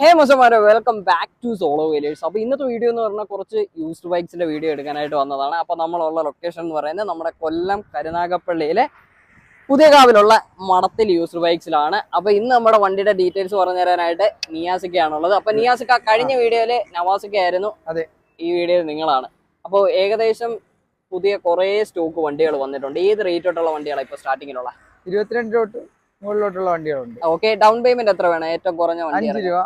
ഹേ മൊസമാരോ, welcome back to solo wheelers. അപ്പോൾ ഇന്നത്തെ വീഡിയോ എന്ന് പറഞ്ഞാൽ കുറച്ച് യൂസ്ഡ് ബൈക്സിന്റെ വീഡിയോ എടുക്കാനായിട്ട് വന്നതാണ്. അപ്പോൾ നമ്മളുള്ള ലൊക്കേഷൻ എന്ന് പറയുന്നത് നമ്മുടെ കൊല്ലം കരുനാഗപ്പള്ളിയിലെ പുതിയകാവിലുള്ള മടത്തിൽ യൂസ്ഡ് ബൈക്സിലാണ്. അപ്പോൾ ഇന്ന് നമ്മുടെ വണ്ടിയുടെ ഡീറ്റെയിൽസ് പറഞ്ഞു തരാനായിട്ട് നിയാസിക്കയാണുള്ളത്. അപ്പോൾ നിയാസിക്ക, കഴിഞ്ഞ വീഡിയോയിൽ നവാസിക്ക ആയിരുന്നു, അതെ, ഈ വീഡിയോയിൽ നിങ്ങളാണ്. അപ്പോൾ ഏകദേശം പുതിയ കുറേ സ്റ്റോക്ക് വണ്ടികൾ വന്നിട്ടുണ്ട്. ഏത് റേറ്റ് തൊട്ടുള്ള വണ്ടികളാണ് ഇപ്പോൾ സ്റ്റാർട്ടിങ്ങിലുള്ള? 22 തൊട്ട് മുകളിലോട്ടുള്ള വണ്ടികളുണ്ട്. ഓക്കെ, ഡൗൺ പേയ്മെന്റ് എത്ര വേണം? ഏറ്റവും കുറഞ്ഞ വണ്ടി 5 രൂപ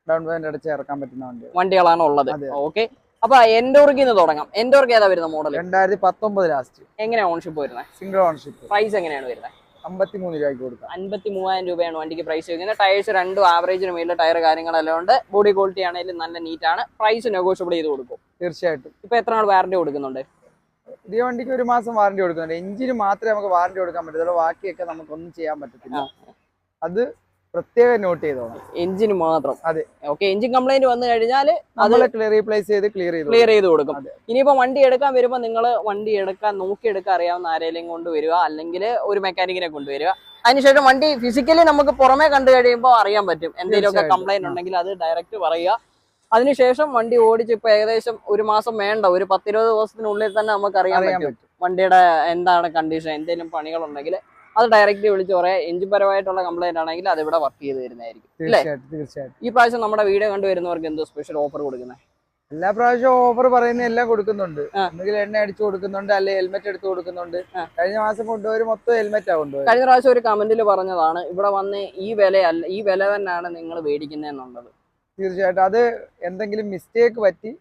ഡൗൺ പേയ്മെന്റ് അടച്ച് ഇറക്കാൻ പറ്റുന്ന വണ്ടികളാണ് ഉള്ളത്. ഓക്കെ, അപ്പൊ എൻഡോർക്കിന്ന് തുടങ്ങാം. എൻഡോർക്ക് ഏതാ വരുന്ന മോഡൽ? 2019 ലാസ്റ്റ്. എങ്ങനെയാ ഓൺഷിപ്പ് വരുന്നത്? Single ownership. പ്രൈസ് എങ്ങനെയാണ് വരുന്നത്? 53 രൂപയ്ക്ക് കൊടുക്കാം. 53,000 രൂപയാണ് വണ്ടിക്ക് പ്രൈസ് വരുന്നത്. ടയേഴ്സ് രണ്ടും ആവറേജിന് മേളിൽ ടയർ കാര്യങ്ങളെല്ലാം ഉണ്ട്. ബോഡി ക്വാളിറ്റി ആണെങ്കിലും നല്ല നീറ്റ് ആണ്. പ്രൈസ് നെഗോഷ്യബിൾ ചെയ്ത് കൊടുക്കും തീർച്ചയായിട്ടും. ഇപ്പൊ എത്ര നാൾ വാറന്റി കൊടുക്കുന്നുണ്ട്? പുതിയ വണ്ടിക്ക് 1 മാസം വാറന്റി കൊടുക്കുന്നുണ്ട്. എഞ്ചിന് മാത്രമേ നമുക്ക് വാറന്റി കൊടുക്കാൻ പറ്റത്തുള്ളൂ, ബാക്കിയൊക്കെ നമുക്കൊന്നും ചെയ്യാൻ പറ്റത്തില്ല. അത് പ്രത്യേകം നോട്ട് ചെയ്തോളാം. എഞ്ചിന് മാത്രം. അതെ, ഓക്കെ. എഞ്ചിൻ കംപ്ലൈന്റ് വന്നു കഴിഞ്ഞാൽ അത് റീപ്ലേസ് ചെയ്ത് ക്ലിയർ ചെയ്ത് കൊടുക്കും. ഇനിയിപ്പോ വണ്ടി എടുക്കാൻ വരുമ്പോൾ നിങ്ങൾ വണ്ടി നോക്കിയെടുക്കാൻ അറിയാവുന്ന ആരെങ്കിലും കൊണ്ടുവരിക, അല്ലെങ്കിൽ ഒരു മെക്കാനിക്കിനെ കൊണ്ടുവരിക. അതിനുശേഷം വണ്ടി ഫിസിക്കലി നമുക്ക് പുറമെ കണ്ടു കഴിയുമ്പോൾ അറിയാൻ പറ്റും. എന്തെങ്കിലുമൊക്കെ കംപ്ലൈന്റ് ഉണ്ടെങ്കിൽ അത് ഡയറക്റ്റ് പറയുക. അതിനുശേഷം വണ്ടി ഓടിച്ച് ഇപ്പൊ ഏകദേശം 1 മാസം വേണ്ട, ഒരു 10-20 ദിവസത്തിനുള്ളിൽ തന്നെ നമുക്ക് അറിയാൻ പറ്റും വണ്ടിയുടെ എന്താണ് കണ്ടീഷൻ. എന്തെങ്കിലും പണികളുണ്ടെങ്കിൽ അത് ഡയറക്റ്റ് വിളിച്ച് പറയാം. എഞ്ചിൻ പരമായിട്ടുള്ള കംപ്ലൈന്റ് ആണെങ്കിൽ അത് ഇവിടെ വർക്ക് ചെയ്ത് വരുന്നതായിരിക്കും. തീർച്ചയായിട്ടും. ഈ പ്രാവശ്യം നമ്മുടെ വീഡിയോ കണ്ടുവരുന്നവർക്ക് എന്തോ സ്പെഷ്യൽ ഓഫർ കൊടുക്കുന്നത്? എല്ലാ പ്രാവശ്യവും ഓഫർ പറയുന്ന എല്ലാം കൊടുക്കുന്നുണ്ട്. ഒന്നുകിൽ എണ്ണ അടിച്ചു കൊടുക്കുന്നുണ്ട്, അല്ലെങ്കിൽ ഹെൽമെറ്റ് എടുത്ത് കൊടുക്കുന്നുണ്ട്. കഴിഞ്ഞ മാസം കൊണ്ടുപോയി മൊത്തം ഹെൽമെറ്റാ കൊണ്ടുപോയി. കഴിഞ്ഞ പ്രാവശ്യം ഒരു കമന്റിൽ പറഞ്ഞതാണ്, ഇവിടെ വന്ന് ഈ വില തന്നെയാണ് നിങ്ങൾ മേടിക്കുന്നതെന്നുള്ളത്. തീർച്ചയായിട്ടും. അത് എന്തെങ്കിലും മിസ്റ്റേക്ക് പറ്റി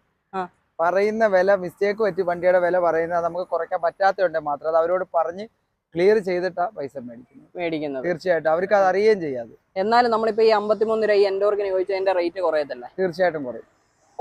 പറയുന്ന വില, മിസ്റ്റേക്ക് പറ്റി വണ്ടിയുടെ വില പറയുന്നത് നമുക്ക് കുറയ്ക്കാൻ പറ്റാത്തതുകൊണ്ട് മാത്രം അത് അവരോട് പറഞ്ഞ് ക്ലിയർ ചെയ്തിട്ടാ പൈസ മേടിക്കുന്നത്. തീർച്ചയായിട്ടും അവർക്ക് അത് അറിയുകയും ചെയ്യാതെ. എന്നാലും നമ്മളിപ്പോ ഈ 53 രൂപ എൻഡോർക്കിന് ചോദിച്ചതിന്റെ റേറ്റ് കുറയത്തില്ല? തീർച്ചയായിട്ടും കുറയും.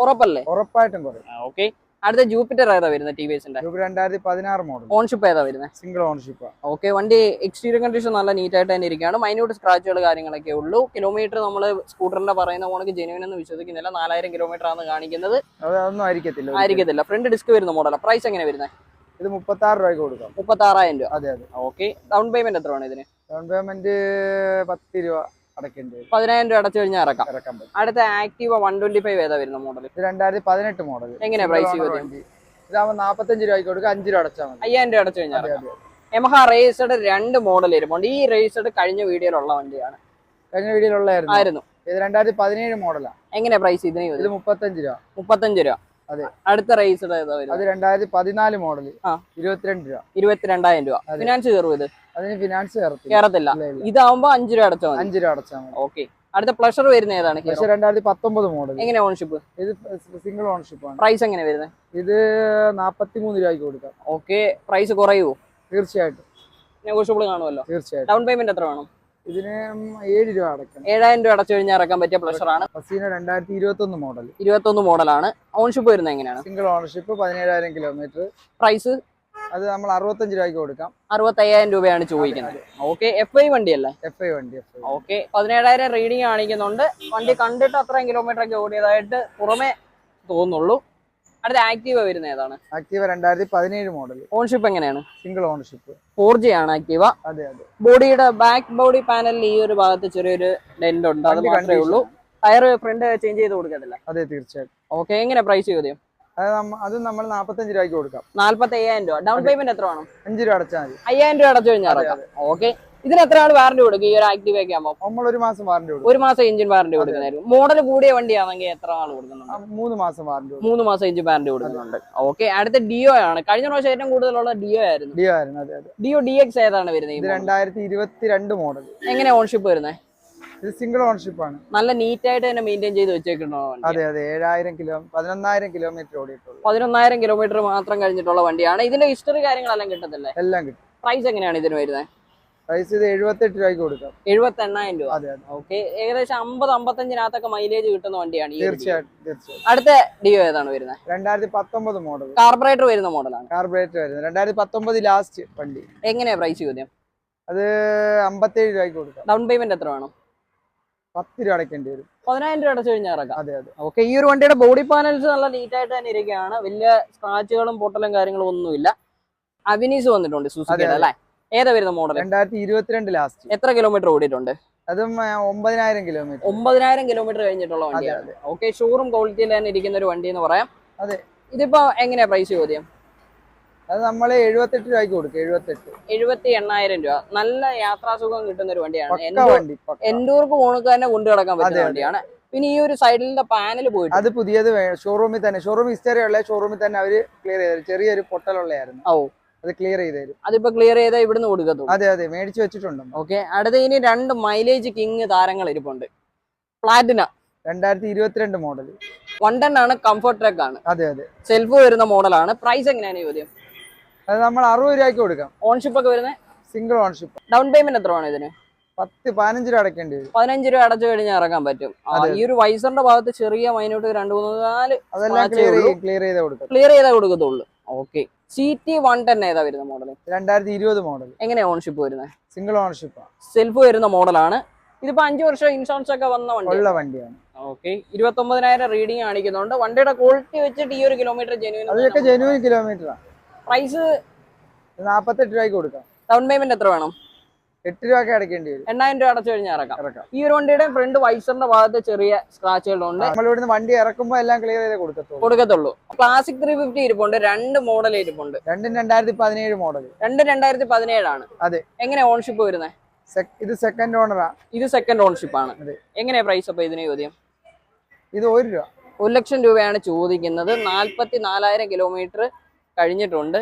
ഉറപ്പല്ലേ? ഉറപ്പായിട്ടും കുറയും. ഓക്കെ. അടുത്ത ജൂപ്പിറ്റർ ഏതാ വരുന്നത്? ടി വി എസിന്റെ 2016 മോഡൽ. ഓൺഷിപ്പ് ഏതാ വരുന്നത്? Single ownership. ഓക്കെ. വണ്ടി എക്സ്റ്റീരിയർ കണ്ടീഷൻ നല്ല നീറ്റ് ആയിട്ട് തന്നെ ഇരിക്കുകയാണ്. മൈന്യൂട്ട് സ്ക്രാച്ചുകൾ കാര്യങ്ങളൊക്കെ ഉള്ളൂ. കിലോമീറ്റർ നമ്മൾ സ്കൂട്ടറിന്റെ പറയുന്ന പോണക്ക് ജെനുവിൻ എന്ന് വിശ്വസിക്കുന്നില്ല. 4000 കിലോമീറ്റർ ആണ് കാണിക്കുന്നത്. അതൊന്നും ആയിരിക്കത്തില്ല. ഫ്രണ്ട് ഡിസ്ക് വരുന്ന മോഡലാണ്. പ്രൈസ് എങ്ങനെ വരുന്നത്? ഇത് 36 രൂപയ്ക്ക് കൊടുക്കാം. 36,000 രൂപ. അതെ. ഓക്കെ. ഡൗൺ പേയ്മെന്റ് എത്ര വേണം ഇതിന്? ഡൗൺ പേയ്മെന്റ് 10 രൂപ അടക്കേണ്ടി വരും. 10,000 രൂപ അടച്ചു കഴിഞ്ഞാൽ ഇറക്കാം പറ്റും. അടുത്ത ആക്റ്റീവ 125 ഏതാ വരുന്ന മോഡൽ? ഇത് 2018 മോഡൽ. എങ്ങനെയാ പ്രൈസ്? ഇതാവുമ്പോൾ 45 രൂപയ്ക്ക് കൊടുക്കുക. 5 രൂപ അടച്ചാൽ മതി. 5,000 രൂപ അടച്ചു കഴിഞ്ഞാൽ. യമഹ റേസഡ് 2 മോഡൽ വരുമ്പോൾ ഈ റേസഡ് കഴിഞ്ഞ വീഡിയോയിലുള്ള വണ്ടിയാണ്. കഴിഞ്ഞ വീഡിയോയിലുള്ളായിരുന്നു. ഇത് 2017 മോഡലാണ്. എങ്ങനെയാ പ്രൈസ് ഇതിന്? ഇത് 35 രൂപ. 35 രൂപ. അതെ. അടുത്ത റേസഡ് ഏതാ വരുന്നത്? അത് 2014 മോഡൽ. 22 രൂപ. 22,000 രൂപ. ഫിനാൻസ് കയറും ഇത്? അതിന് ഫിനാൻസ് കയറത്തില്ല. ഇതാവുമ്പോ 5 രൂപ അടച്ചാൽ മതി. 5 രൂപ അടച്ചാൽ മതി. ഓക്കെ. അടുത്ത പ്ലഷർ വരുന്ന ഏതാണ്? 2019 മോഡൽ. എങ്ങനെ ഓൺഷിപ്പ്? ഇത് സിംഗിൾ ഓൺഷിപ്പ് ആണ്. പ്രൈസ് എങ്ങനെ വരുന്നത്? ഇത് 43 രൂപയ്ക്ക് കൊടുക്കാം. ഓക്കെ. പ്രൈസ് കുറയുമോ? തീർച്ചയായിട്ടും. നെഗോഷ്യബിൾ കാണുമല്ലോ. തീർച്ചയായിട്ടും. ഡൗൺ പേയ്മെന്റ് എത്ര വേണം? ഇതിന് 7 രൂപ അടക്കണം. 7,000 രൂപ അടച്ചു കഴിഞ്ഞാൽ ഇറക്കാൻ പറ്റിയ പ്ലഷർ ആണ്. ഫസീനോ 2021 മോഡൽ. 21 മോഡലാണ്. ഓൺഷിപ്പ് വരുന്നത് എങ്ങനെയാണ്? Single ownership, 17,000 kilometre. പ്രൈസ് അത് നമ്മൾ 65 രൂപയ്ക്ക് കൊടുക്കാം. 65,000 രൂപയാണ് ചോദിക്കുന്നത്. ഓക്കെ. FI വണ്ടിയല്ലേ? FI വണ്ടി. ഓക്കെ. 17,000 റീഡിങ് കാണിക്കുന്നുണ്ട്. വണ്ടി കണ്ടിട്ട് അത്രയും കിലോമീറ്റർ ഒക്കെ ഓടിയതായിട്ട് പുറമെ തോന്നുള്ളൂ. അടുത്ത ആക്റ്റീവ വരുന്ന ഏതാണ്? Activa 2017 model. ഓൺഷിപ്പ് എങ്ങനെയാണ്? Single ownership. 4G ആണ് ആക്റ്റീവ. അതെ. ബോഡിയുടെ ബാക്ക് ബോഡി പാനലിൽ ഈ ഒരു ഭാഗത്ത് ചെറിയൊരു ഡെന്റ് ഉണ്ട്, അത് മാത്രമേ ഉള്ളൂ. ടയർ ഫ്രണ്ട് ചേഞ്ച് ചെയ്ത് കൊടുക്കത്തില്ല? അതെ, തീർച്ചയായിട്ടും. ഓക്കെ. എങ്ങനെ പ്രൈസ് ചോദ്യം? അത് നമ്മൾ 45 രൂപയ്ക്ക് കൊടുക്കാം. 45,000 രൂപ. ഡൗൺ പേയ്മെന്റ് എത്ര വേണം? 5 രൂപ അടച്ചാൽ മതി. 5,000 രൂപ അടച്ചു കഴിഞ്ഞാൽ ഇറക്കാം. ഓക്കെ. ഇതിന് എത്ര ആൾ വാറന്റി കൊടുക്കും? ഈ ഒരു ആക്റ്റീവ് ഒക്കെ ആകുമ്പോൾ നമ്മൾ 1 മാസം വാറന്റി കൊടുക്കും. 1 മാസം എഞ്ചിൻ വാറന്റി കൊടുക്കുന്നതായിരിക്കും. മോഡൽ കൂടിയ വണ്ടിയാണെങ്കിൽ എത്ര ആൾ കൊടുക്കുന്നുണ്ട്? 3 മാസം വാറന്റി. 3 മാസം എഞ്ചിൻ വാറന്റി കൊടുക്കുന്നുണ്ട്. ഓക്കെ. അടുത്ത ഡിയോ ആണ്. കഴിഞ്ഞ പ്രാവശ്യം ഏറ്റവും കൂടുതലുള്ള ഡിയോ ആയിരുന്നു. അതെ. ഡിയോ DX ഏതാണ് വരുന്നത്? ഇത് 2022 മോഡൽ. എങ്ങനെ ഓൺഷിപ്പ് വരുന്നത്? ഇത് സിംഗിൾ ഓൺഷിപ്പ് ആണ്. നല്ല നീറ്റ് ആയിട്ട് തന്നെ മെയിൻറ്റെയിൻ ചെയ്ത് വെച്ചേക്കണോ? അതെ. 11,000 കിലോമീറ്റർ ഓടിയിട്ടുള്ളൂ. 11,000 കിലോമീറ്റർ മാത്രം കഴിഞ്ഞിട്ടുള്ള വണ്ടിയാണ്. ഇതിന്റെ ഹിസ്റ്ററി കാര്യങ്ങളെല്ലാം കിട്ടത്തില്ലേ? എല്ലാം കിട്ടും. പ്രൈസ് എങ്ങനെയാണ് ഇതിന് വരുന്നത്? പ്രൈസ് ഇത് 78 രൂപയ്ക്ക് കൊടുക്കാം. 78,000 രൂപ. അതെ. ഓക്കെ. ഏകദേശം 50-55 മൈലേജ് കിട്ടുന്ന വണ്ടിയാണ്. തീർച്ചയായിട്ടും. അടുത്ത ഡിയോ ഏതാണ് വരുന്നത്? 2019 മോഡൽ. കാർബറേറ്റർ വരുന്ന മോഡലാണ്. കാർബറേറ്റർ വരുന്നത് 2019 ലാസ്റ്റ് വണ്ടി. എങ്ങനെയാ പ്രൈസ് ചോദ്യം? അത് 57 രൂപയ്ക്ക് കൊടുക്കാം. ഡൗൺ പേയ്മെന്റ് എത്ര വേണം? 10 രൂപ അടയ്ക്കേണ്ടി വരും. 10,000 രൂപ അടച്ചു കഴിഞ്ഞാൽ ഇറക്കാം. അതെ. ഓക്കെ. ഈ ഒരു വണ്ടിയുടെ ബോഡി പാനൽസ് നല്ല നീറ്റ് ആയിട്ട് തന്നെ ഇരിക്കുകയാണ്. വലിയ സ്ക്രാച്ചുകളും പൊട്ടലും കാര്യങ്ങളും ഒന്നുമില്ല. അവിനീസ് വന്നിട്ടുണ്ട് സുസുക്കിയുടെ അല്ലേ? ഏതാ വരുന്ന മോഡൽ? 2022 ലാസ്റ്റ്. എത്ര കിലോമീറ്റർ ഓടിയിട്ടുണ്ട്? അതും 9,000 കിലോമീറ്റർ. 9,000 കിലോമീറ്റർ കഴിഞ്ഞിട്ടുള്ള വണ്ടിയാണ്. ഓക്കെ, ഷോറൂം ക്വാളിറ്റിയിൽ തന്നെ ഇരിക്കുന്ന ഒരു വണ്ടി എന്ന് പറയാം. അതെ. ഇതിപ്പോ എങ്ങനെയാ പ്രൈസ് ചോദ്യം? അത് നമ്മൾ 78 രൂപയ്ക്ക് കൊടുക്കും. 78,000 രൂപ. നല്ല യാത്രാസുഖം കിട്ടുന്ന ഒരു വണ്ടിയാണ്. വണ്ടി എൻഡൂർക്ക് പോണക്ക് തന്നെ കൊണ്ടു കിടക്കാൻ പറ്റുന്ന വണ്ടിയാണ്. പിന്നെ ഈ ഒരു സൈഡിലെ പാനൽ പോയിട്ട് അത് പുതിയത് ഷോറൂമിൽ തന്നെ, ഷോറൂം ഹിസ്റ്ററി ഉള്ള ഷോറൂമിൽ തന്നെ അവര് ക്ലിയർ ചെയ്തു. ചെറിയൊരു പൊട്ടലുള്ളതായിരുന്നു. അത് ക്ലിയർ ചെയ്ത് തരും. അതിപ്പോ ക്ലിയർ ചെയ്താൽ ഇവിടുന്ന് കൊടുക്കത്തുള്ളൂ. അതെ, മേടിച്ചു വെച്ചിട്ടുണ്ട്. ഓക്കെ, അടുത്ത ഇനി 2 മൈലേജ് കിങ് താരങ്ങൾ ഇരിപ്പുണ്ട്. പ്ലാറ്റിന 2022 മോഡൽ 110 ആണ്. കംഫർട്ട് ട്രക്ക് ആണ്. അതെ, സെൽഫ് വരുന്ന മോഡലാണ്. പ്രൈസ് എങ്ങനെയാണ് ചോദ്യം? അത് നമ്മൾ 60 രൂപയ്ക്ക് കൊടുക്കാം. ഓൺഷിപ്പ് ഒക്കെ വരുന്നത് സിംഗിൾ ഓൺഷിപ്പ്. ഡൗൺ പേയ്മെന്റ് എത്ര ആണ് ഇതിന്? 15 രൂപ അടക്കേണ്ടി വരും. 15 രൂപ അടച്ചു കഴിഞ്ഞാൽ ഇറങ്ങാൻ പറ്റും. ഈ ഒരു വൈസറിന്റെ ഭാഗത്ത് ചെറിയ മൈനോട്ട് 2-3-4 അതെല്ലാം ക്ലിയർ ചെയ്താൽ കൊടുക്കത്തുള്ളൂ. ഓക്കെ, CT 110 ഏതാ വരുന്ന മോഡൽ? 2020 മോഡൽ. എങ്ങനെയാ ഓൺഷിപ്പ് വരുന്നത്? Single ownership. സെൽഫ് വരുന്ന മോഡലാണ്. ഇതിപ്പോ 5 വർഷം ഇൻഷുറൻസ് ഒക്കെ വന്ന വണ്ടിയാണ്. ഓക്കെ, 29,000 റീഡിങ് കാണിക്കുന്നുണ്ട്. വണ്ടിയുടെ ക്വാളിറ്റി വെച്ചിട്ട് ഈ ഒരു കിലോമീറ്റർ ജെനുവിൻ കിലോമീറ്റർ. പ്രൈസ് 48 രൂപയ്ക്ക് കൊടുക്കാം. ഡൗൺ പേയ്മെന്റ് എത്ര വേണം? 8 രൂപ അടക്കേണ്ടി വരും. 8,000 രൂപ അടച്ചു കഴിഞ്ഞാൽ ഇറക്കാം. ഈ ഒരു വണ്ടിയുടെ ഫ്രണ്ട് വൈസറിന്റെ ഭാഗത്ത് ചെറിയ സ്ക്രാച്ചുകളുണ്ട്. നമ്മളിവിടുന്ന് വണ്ടി ഇറക്കുമ്പോൾ എല്ലാം ക്ലിയർ ചെയ്ത് കൊടുക്കത്തുള്ളൂ. ക്ലാസിക് 350 ഇരിപ്പുണ്ട്. 2 മോഡൽ ഇരിപ്പുണ്ട്. 2017 മോഡൽ. 2017 ആണ്. അതെ. എങ്ങനെ ഓൺഷിപ്പ് വരുന്നത്? ഇത് സെക്കൻഡ് ഓണറാ. ഇത് സെക്കൻഡ് ഓൺഷിപ്പ് ആണ്. എങ്ങനെയാ പ്രൈസ് അപ്പൊ ഇതിന് ചോദ്യം? ഇത് 1 രൂപ. 1 ലക്ഷം രൂപയാണ് ചോദിക്കുന്നത്. 44,000 കിലോമീറ്റർ കഴിഞ്ഞിട്ടുണ്ട്.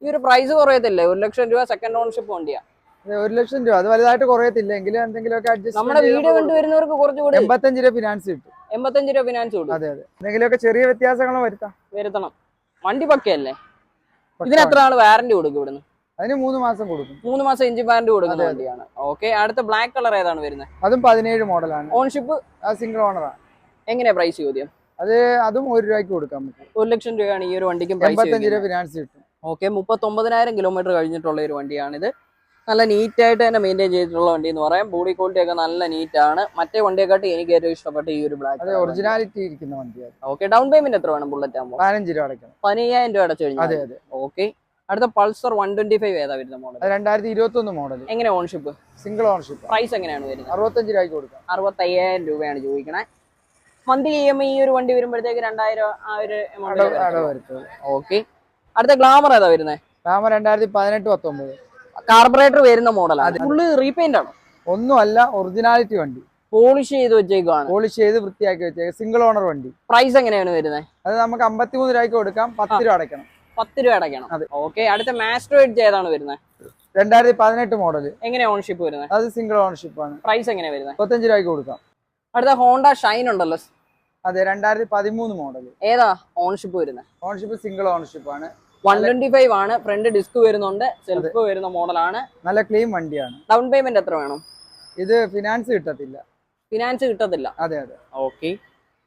ഈ ഒരു പ്രൈസ് കുറയത്തില്ലേ? 1 ലക്ഷം രൂപ സെക്കൻഡ് ഓൺഷിപ്പ് വണ്ടിയാ. 1 ലക്ഷം രൂപ അത് വലുതായിട്ട് കുറയത്തില്ല. എങ്കിലും എന്തെങ്കിലുമൊക്കെ അഡ്ജസ്റ്റ് നമ്മുടെ വീഡിയോ കണ്ടുവരുന്നവർക്ക് കുറച്ചുകൂടി 85 രൂപ ഫിനാൻസ് കിട്ടും. 85 രൂപ ഫിനാൻസ് കിട്ടും. അതെ, എന്തെങ്കിലുമൊക്കെ ചെറിയ വ്യത്യാസങ്ങളും വരുത്തണം. വണ്ടി പക്കയല്ലേ? ഇതിന് എത്ര നാൾ വാറന്റി കൊടുക്കും ഇവിടുന്ന്? അതിന് 3 മാസം കൊടുക്കും. 3 മാസം എഞ്ചിൻ വാറന്റി കൊടുക്കുന്ന വണ്ടിയാണ്. ഓക്കെ, അടുത്ത ബ്ലാക്ക് കളർ ഏതാണ് വരുന്നത്? അതും 17 മോഡലാണ്. ഓൺഷിപ്പ് സിംഗിൾ ഓണറാണ്. എങ്ങനെയാ പ്രൈസ് ചോദ്യം? അതും 1 രൂപയ്ക്ക് കൊടുക്കാം. 1 ലക്ഷം രൂപയാണ് ഈ ഒരു വണ്ടിക്കും. 85 രൂപ ഫിനാൻസ് കിട്ടും. ഓക്കെ, 39,000 കിലോമീറ്റർ കഴിഞ്ഞിട്ടുള്ള ഒരു വണ്ടിയാണിത്. നല്ല നീറ്റ് ആയിട്ട് തന്നെ മെയിൻറ്റെയിൻ ചെയ്തിട്ടുള്ള വണ്ടി എന്ന് പറയാം. ബോഡി ക്വാളിറ്റി ഒക്കെ നല്ല നീറ്റ് ആണ്. മറ്റേ വണ്ടിയെക്കാട്ടി എനിക്ക് ഏറ്റവും ഇഷ്ടപ്പെട്ട ഈ ഒരു ബ്ലാക്ക് ഒറിജിനാലിറ്റി ഇരിക്കുന്ന വണ്ടിയാണ്. ഓക്കെ, ഡൗൺ പേയ്മെന്റ് എത്ര വേണം ബുള്ളറ്റ് ആകുമ്പോൾ? 15 രൂപ അടയ്ക്കണം. 15,000 രൂപ അടച്ചു കഴിഞ്ഞാൽ. ഓക്കെ, അടുത്ത പൾസർ 125 ഏതാ വരുന്ന മോഡൽ? 2021 മോഡൽ. എങ്ങനെ ഓൺഷിപ്പ്? Single ownership. പ്രൈസ് എങ്ങനെയാണ് വരുന്നത്? 65 രൂപയ്ക്ക് കൊടുക്കാം. 65,000 രൂപയാണ് ചോദിക്കണേ. മന്ത്ലി EMI ഈ ഒരു വണ്ടി വരുമ്പോഴത്തേക്ക് 2,000 ആ ഒരു എമൗണ്ട്. ഓക്കെ, അടുത്ത ഗ്ലാമർ ഏതാ വരുന്നത്? ഗ്ലാമർ 2018-19 കാർബറേറ്റർ വരുന്ന മോഡലാണ്. ഫുള്ള് റീപെയിന്റ് ആണോ? ഒന്നുമല്ല, ഒറിജിനാലിറ്റി വണ്ടി. പോളിഷ് ചെയ്ത് വെച്ചേക്കാണ്. പോളിഷ് ചെയ്ത് വൃത്തിയാക്കി വെച്ചേക്ക്. സിംഗിൾ ഓണർ വണ്ടി. പ്രൈസ് എങ്ങനെയാണ് വരുന്നത്? അത് നമുക്ക് 53 രൂപയ്ക്ക് കൊടുക്കാം. 10 രൂപ അടയ്ക്കണം. 10 രൂപ അടയ്ക്കണം. ഓക്കെ, അടുത്ത മാസ്റ്റർ എഡ്ജ് ഏതാണ് വരുന്നത്? 2018 മോഡൽ. എങ്ങനെ ഓൺഷിപ്പ് വരുന്നത്? അത് സിംഗിൾ ഓൺഷിപ്പ് ആണ്. പ്രൈസ് എങ്ങനെയാണ് വരുന്നത്? 35 രൂപയ്ക്ക് കൊടുക്കാം. അടുത്ത ഹോണ്ട ഷൈൻ ഉണ്ടല്ലോ. അതെ, 2013 മോഡൽ. ഏതാ ഓൺഷിപ്പ് വരുന്നത്? ഓൺഷിപ്പ് സിംഗിൾ ഓൺഷിപ്പ് ആണ്. 125 ആണ്. ഫ്രണ്ട് ഡിസ്ക് വരുന്നുണ്ട്. സെൽഫ് വരുന്ന മോഡലാണ്. നല്ല ക്ലീൻ വണ്ടിയാണ്. ഡൗൺ പേയ്മെന്റ് എത്ര വേണം? ഇത് ഫിനാൻസ് കിട്ടത്തില്ല. ഫിനാൻസ് കിട്ടത്തില്ല. അതെ. ഓക്കെ,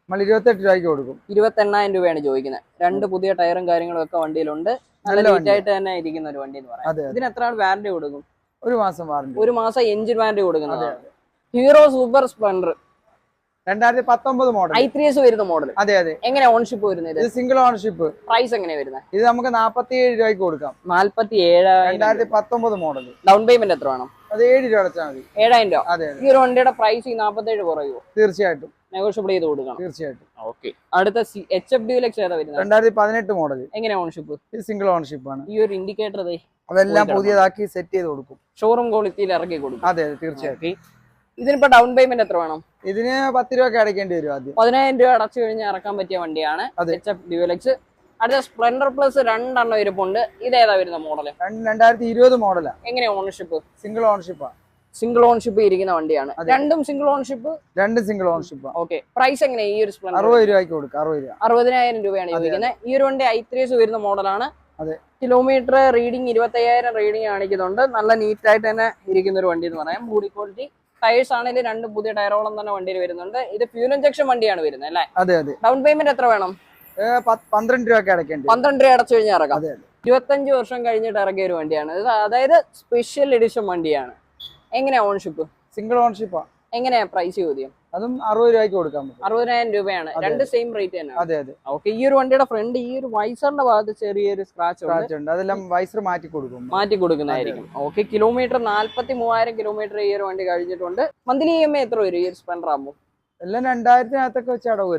നമ്മൾ 28 രൂപയ്ക്ക് കൊടുക്കും. 28,000 രൂപയാണ് ചോദിക്കുന്നത്. 2 പുതിയ ടയറും കാര്യങ്ങളും ഒക്കെ വണ്ടിയിലുണ്ട്. നല്ല നീറ്റ് ആയിട്ട് തന്നെ ഇരിക്കുന്ന ഒരു വണ്ടി എന്ന് പറയാം. ഇതിന് എത്ര വാറന്റി കൊടുക്കും? 1 മാസം വാറന്റി. 1 മാസം എഞ്ചിൻ വാറന്റി കൊടുക്കുന്നത്. Hero Super Splendor 2019 model. i3s വരുന്ന മോഡൽ. അതെ. എങ്ങനെ ഓൺഷിപ്പ് വരുന്നത്? ഇത് സിംഗിൾ ഓൺഷിപ്പ്. പ്രൈസ് എങ്ങനെയാ വരുന്നത്? ഇത് നമുക്ക് 47 രൂപയ്ക്ക് കൊടുക്കാം. 47,000. 2019 മോഡൽ. ഡൗൺ പേയ്മെന്റ് എത്ര വേണം? അത് 7 രൂപ അടച്ചാൽ മതി. 7,000 രൂപ. അതെ. ഈ ഒരു വണ്ടിയുടെ പ്രൈസ് 47 കുറയുമോ? തീർച്ചയായിട്ടും നെഗോഷ്യബിൾ ചെയ്ത് കൊടുക്കണം. തീർച്ചയായിട്ടും. ഓക്കെ, അടുത്ത HF Deluxe ഏതാ വരുന്നത്? 2018 മോഡൽ. എങ്ങനെ ഓൺഷിപ്പ്? ഇത് സിംഗിൾ ഓൺഷിപ്പ് ആണ്. ഈ ഒരു ഇൻഡിക്കേറ്റർ അതെല്ലാം പുതിയതാക്കി സെറ്റ് ചെയ്ത് കൊടുക്കും. ഷോറൂം ക്വാളിറ്റിയിൽ ഇറക്കി കൊടുക്കും. അതെ, തീർച്ചയായിട്ടും. ഇതിനിപ്പോ ഡൗൺ പേയ്മെന്റ് എത്ര വേണം? ഇതിന് 10 രൂപ അടയ്ക്കേണ്ടി വരും. ആദ്യം 15,000 രൂപ അടച്ചു കഴിഞ്ഞാൽ ഇറക്കാൻ പറ്റിയ വണ്ടിയാണ് HF Deluxe. അടുത്ത സ്പ്ലെൻഡർ പ്ലസ് 2 ഇരിപ്പുണ്ട്. ഇതേതാ വരുന്ന മോഡല്? 2020 മോഡലാ. എങ്ങനെ ഓണർഷിപ്പ്? സിംഗിൾ ഓൺഷിപ്പാ. സിംഗിൾ ഓൺഷിപ്പ് ഇരിക്കുന്ന വണ്ടിയാണ്. രണ്ടും സിംഗിൾ ഓൺഷിപ്പ്. രണ്ടും സിംഗിൾ ഓൺഷിപ്പ്. ഓക്കെ, പ്രൈസ് എങ്ങനെ ഈ ഒരു സ്പ്ലെൻഡർ? 60 രൂപയ്ക്ക് കൊടുക്കാം. 60,000 രൂപയാണ് ചോദിക്കുന്നത്. ഈ ഒരു വണ്ടി i3s വരുന്ന മോഡലാണ്. കിലോമീറ്റർ റീഡിംഗ് 25,000 റീഡിംഗ് കാണിക്കുന്നുണ്ട്. നല്ല നീറ്റ് ആയിട്ട് തന്നെ ഇരിക്കുന്ന ഒരു വണ്ടി എന്ന് പറയാം. Body quality. ടയേഴ്സ് ആണെങ്കിൽ 2 പുതിയ ടയറോളം തന്നെ വണ്ടിയിൽ വരുന്നുണ്ട്. ഇത് ഫ്യൂൽ ഇഞ്ചക്ഷൻ വണ്ടിയാണ് വരുന്നത് അല്ലേ? അതെ. ഡൗൺ പേയ്മെന്റ് എത്ര വേണം? 12 രൂപ അടയ്ക്കേണ്ടി. 12 രൂപ അടച്ചു കഴിഞ്ഞാൽ ഇറക്കാം. 25 വർഷം കഴിഞ്ഞിട്ട് ഇറങ്ങിയ ഒരു വണ്ടിയാണ് ഇത്. അതായത് സ്പെഷ്യൽ എഡിഷൻ വണ്ടിയാണ്. എങ്ങനെയാ ഓൺഷിപ്പ്? സിംഗിൾ ഓൺഷിപ്പാ. എങ്ങനെയാ പ്രൈസ് ചോദ്യം? അതും 60 രൂപയ്ക്ക് കൊടുക്കാൻ പറ്റും. 60,000 രൂപയാണ്. രണ്ട് സെയിം റേറ്റ് തന്നെ. അതെ അതെ. ഓക്കെ. ഈ ഒരു വണ്ടിയുടെ ഫ്രണ്ട് ഈ ഒരു വൈസറിന്റെ ഭാഗത്ത് ചെറിയൊരു സ്ക്രാച്ച് ഉണ്ട്. അതെല്ലാം വൈസർ മാറ്റി കൊടുക്കുന്നതായിരിക്കും. ഓക്കെ. കിലോമീറ്റർ 43,000 കിലോമീറ്റർ ഈ ഒരു വണ്ടി കഴിഞ്ഞിട്ടുണ്ട്. മന്ത്ലി EMI എത്ര വരും ഈ ഒരു സ്പ്ലെൻഡർ ആകുമ്പോൾ? എല്ലാം 2000-നകത്തൊക്കെ വെച്ച് അടവ്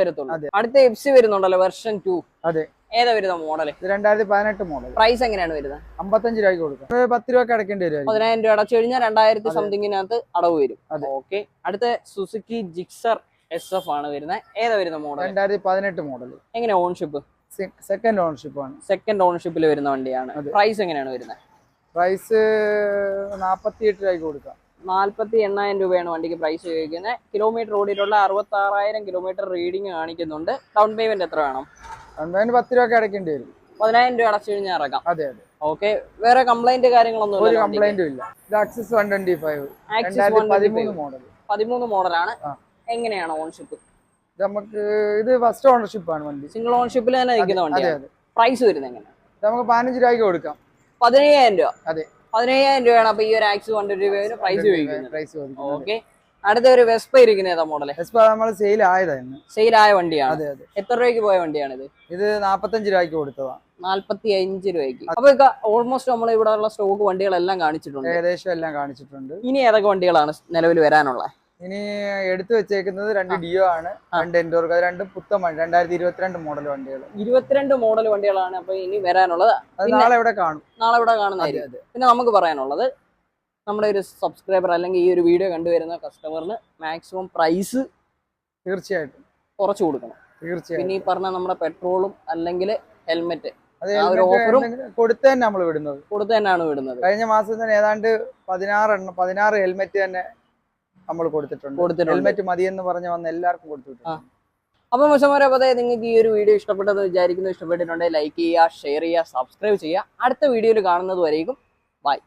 വരത്തുള്ളൂ. അടുത്ത FC വരുന്നുണ്ടല്ലോ, വെർഷൻ 2. അതെ. ഏതാ വരുന്ന മോഡൽ? 2018 മോഡൽ. പ്രൈസ് എങ്ങനെയാണ് വരുന്നത്? 55 രൂപയ്ക്ക് കൊടുക്കാം. 10 രൂപ അടക്കേണ്ടി വരും. 10,000 രൂപ അടച്ചു കഴിഞ്ഞാൽ 2000 സംതിങ്ങിനകത്ത് അടവ് വരും. ഓക്കെ. അടുത്ത സുസുക്കി ജിക്സർ SF ആണ് വരുന്നത്. ഏതാ വരുന്ന മോഡൽ? 2018 മോഡൽ. എങ്ങനെ ഓൺഷിപ്പ്? സെക്കൻഡ് ഓൺഷിപ്പ് ആണ്. സെക്കൻഡ് ഓൺഷിപ്പിൽ വരുന്ന വണ്ടിയാണ്. പ്രൈസ് എങ്ങനെയാണ് വരുന്നത്? പ്രൈസ് 48 രൂപയ്ക്ക് കൊടുക്കാം. 48,000 രൂപയാണ് വണ്ടിക്ക് പ്രൈസ് ചോദിക്കുന്നത്. കിലോമീറ്റർ ഓടിയിട്ടുള്ള 66,000 കിലോമീറ്റർ റീഡിങ് കാണിക്കുന്നുണ്ട്. ഡൗൺ പേയ്മെന്റ് എത്ര വേണം? 10 രൂപ അടക്കേണ്ടി വരും. 10,000 രൂപ അടച്ചു കഴിഞ്ഞാൽ ഇറക്കാം. അതെ അതെ. ഓക്കെ. വേറെ കംപ്ലൈന്റ് കാര്യങ്ങളൊന്നും ഒരു കംപ്ലൈന്റും ഇല്ല. ഇത് ആക്സിസ് 125 2013 മോഡൽ. 13 മോഡലാണ്. എങ്ങനെയാണ് ഓൺഷിപ്പ്? നമുക്ക് ഇത് ഫസ്റ്റ് ഓണർഷിപ്പ് ആണ് വണ്ടി. സിംഗിൾ ഓൺഷിപ്പിൽ തന്നെ നിൽക്കുന്ന വണ്ടിയാണ്. പ്രൈസ് വരുന്നത് എങ്ങനെയാണ്? നമുക്ക് 15 രൂപയ്ക്ക് കൊടുക്കാം. 15,000 രൂപ. അതെ. 15,000 രൂപയാണ് അപ്പൊ ഈ ഒരു ആക്സിസ് 100 രൂപയുടെ പ്രൈസ് ചോദിക്കുന്നത്. ഓക്കെ. അടുത്ത ഒരു വെസ്പ ഇരിക്കുന്ന ഏതാ മോഡല്? വെസ്പ നമ്മൾ സെയിൽ ആയതായിരുന്നു. സെയിൽ ആയ വണ്ടിയാണ്. അതെ അതെ. എത്ര രൂപയ്ക്ക് പോയ വണ്ടിയാണ് ഇത്? ഇത് 45 രൂപയ്ക്ക് കൊടുത്തതാ. 45 രൂപയ്ക്ക്. അപ്പൊ ഓൾമോസ്റ്റ് നമ്മൾ ഇവിടെ ഉള്ള സ്റ്റോക്ക് വണ്ടികളെല്ലാം കാണിച്ചിട്ടുണ്ട്. ഏകദേശം എല്ലാം കാണിച്ചിട്ടുണ്ട്. ഇനി ഏതൊക്കെ വണ്ടികളാണ് നിലവിൽ വരാനുള്ളത്? ഇനി എടുത്തു വെച്ചേക്കുന്നത് 2 ഡിയോ ആണ്, 2 എൻഡോർക്ക്. അത് രണ്ടും പുത്തൻ 2022 മോഡൽ വണ്ടികൾ. 22 മോഡൽ വണ്ടികളാണ് അപ്പൊ ഇനി വരാനുള്ളത്. അത് നാളെ ഇവിടെ കാണുന്നതായിരിക്കും. പിന്നെ നമുക്ക് പറയാനുള്ളത്, നമ്മുടെ ഒരു സബ്സ്ക്രൈബർ അല്ലെങ്കിൽ ഈ ഒരു വീഡിയോ കണ്ടുവരുന്ന കസ്റ്റമറിന് മാക്സിമം പ്രൈസ് തീർച്ചയായിട്ടും കുറച്ച് കൊടുക്കണം. പിന്നെ ഈ പറഞ്ഞ നമ്മുടെ പെട്രോളും അല്ലെങ്കിൽ ഹെൽമെറ്റ് ഓഫറും കൊടുത്തു തന്നെയാണ് വിടുന്നത്. കഴിഞ്ഞ മാസം തന്നെ ഏതാണ്ട് 16 ഹെൽമെറ്റ് തന്നെ നമ്മൾ കൊടുത്തിട്ടുണ്ട്. ഹെൽമെറ്റ് മതിയെന്ന് പറഞ്ഞ് വന്ന് എല്ലാവർക്കും കൊടുത്തിട്ടുണ്ട്. അപ്പൊ മച്ചന്മാരെ, അപ്പൊ നിങ്ങൾക്ക് ഈ ഒരു വീഡിയോ ഇഷ്ടപ്പെട്ടെന്ന് വിചാരിക്കുന്നു. ഇഷ്ടപ്പെട്ടിട്ടുണ്ടെങ്കിൽ ലൈക്ക് ചെയ്യുക, ഷെയർ ചെയ്യുക, സബ്സ്ക്രൈബ് ചെയ്യുക. അടുത്ത വീഡിയോയിൽ കാണുന്നത് വരേക്കും ബൈ.